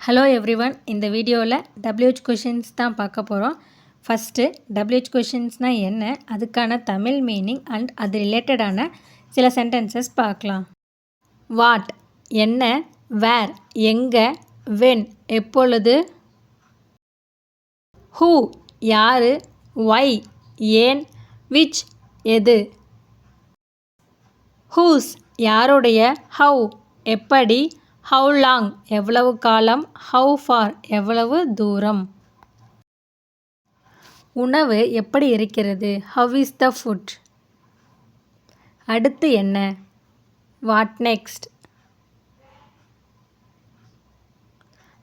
Hello everyone. இந்த வீடியோவில் WH questions தான் பார்க்க போகிறோம். ஃபஸ்ட்டு WH கொஷின்ஸ்னால் என்ன, அதுக்கான தமிழ் மீனிங் அண்ட் அது ரிலேட்டடான சில சென்டென்சஸ் பார்க்கலாம். வாட் என்ன, வேர் எங்கே, வென் எப்பொழுது, ஹூ யார், ஒய் ஏன், விச் எது, ஹூஸ் யாருடைய, ஹவு எப்படி, ஹவு லாங் எவ்வளவு காலம், ஹவு ஃபார் எவ்வளவு தூரம். உணவு எப்படி இருக்கிறது, ஹவ் இஸ் த ஃபுட். அடுத்து என்ன, வாட் நெக்ஸ்ட்.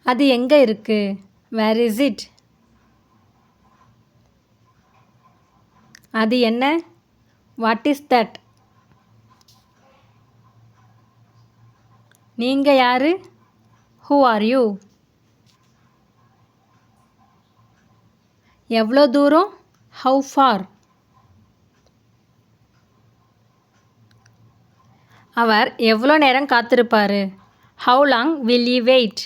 அது எங்கே இருக்கு, வேர் இஸ் இட். அது என்ன, வாட் இஸ் தட். நீங்கள் யார், ஹூ ஆர் யூ. எவ்வளோ தூரம், ஹவு ஃபார். அவர் எவ்வளோ நேரம் காத்திருப்பார், how long will you wait.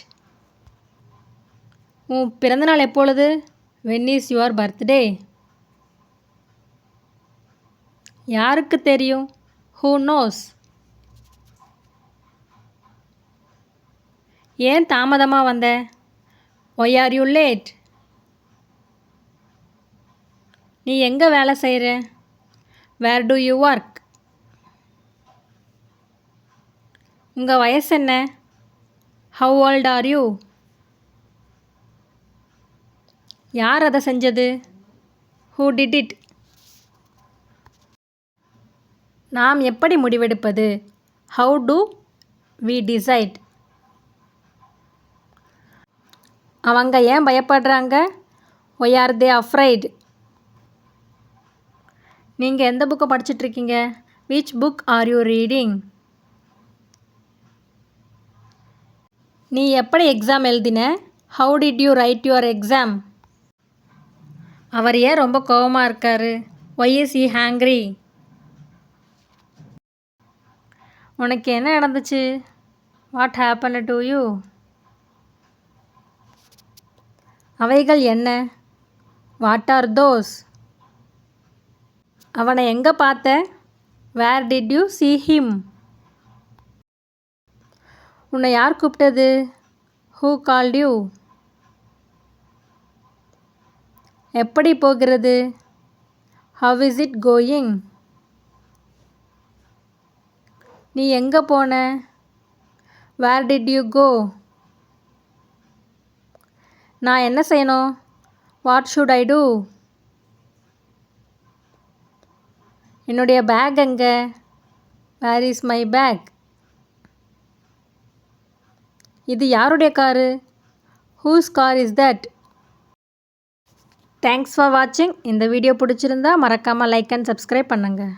உன் பிறந்தநாள் எப்பொழுது, வென் இஸ் யுவர் பர்த்டே. யாருக்கு தெரியும், ஹூ நோஸ். ஏன் தாமதமாக வந்த, ஒய் ஆர் யூ லேட். நீ எங்கே வேலை செய்கிற, வேர் டு யூ ஒர்க். உங்கள் வயசு என்ன, ஹவு ஓல்ட் ஆர் யூ. யார் அதை செஞ்சது, ஹூ டிட் இட். நாம் எப்படி முடிவெடுப்பது, ஹவு டு வி டிசைட். அவங்க ஏன் பயப்படுறாங்க, ஒய் ஆர் தே அஃப்ரைட். நீங்கள் எந்த புக்கை படிச்சிட்ருக்கீங்க, which book are you reading. நீ எப்படி எக்ஸாம் எழுதின, how did you write your exam. அவர் ஏன் ரொம்ப கோபமாக இருக்கார், ஒய் இஸ் ஹி ஹேங்க்ரி. உனக்கு என்ன நடந்துச்சு, வாட் ஹேப்பன் டு யூ. அவைகள் என்ன, வாட் ஆர் தோஸ். அவனை எங்கே பார்த்த, where did you see him. உன்னை யார் கூப்பிட்டது, ஹூ கால்ட் யூ. எப்படி போகிறது, ஹவ் இஸ் இட் கோயிங். நீ எங்கே போன, வேர் டிட் யூ கோ. நான் என்ன செய்யணும், வாட் ஷுட் ஐ டூ. என்னுடைய பேக் எங்கே, வேர் இஸ் மை பேக். இது யாருடைய car, whose car is that. Thanks for வாட்சிங். இந்த வீடியோ பிடிச்சிருந்தா மறக்காமல் லைக் அண்ட் சப்ஸ்கிரைப் பண்ணுங்கள்.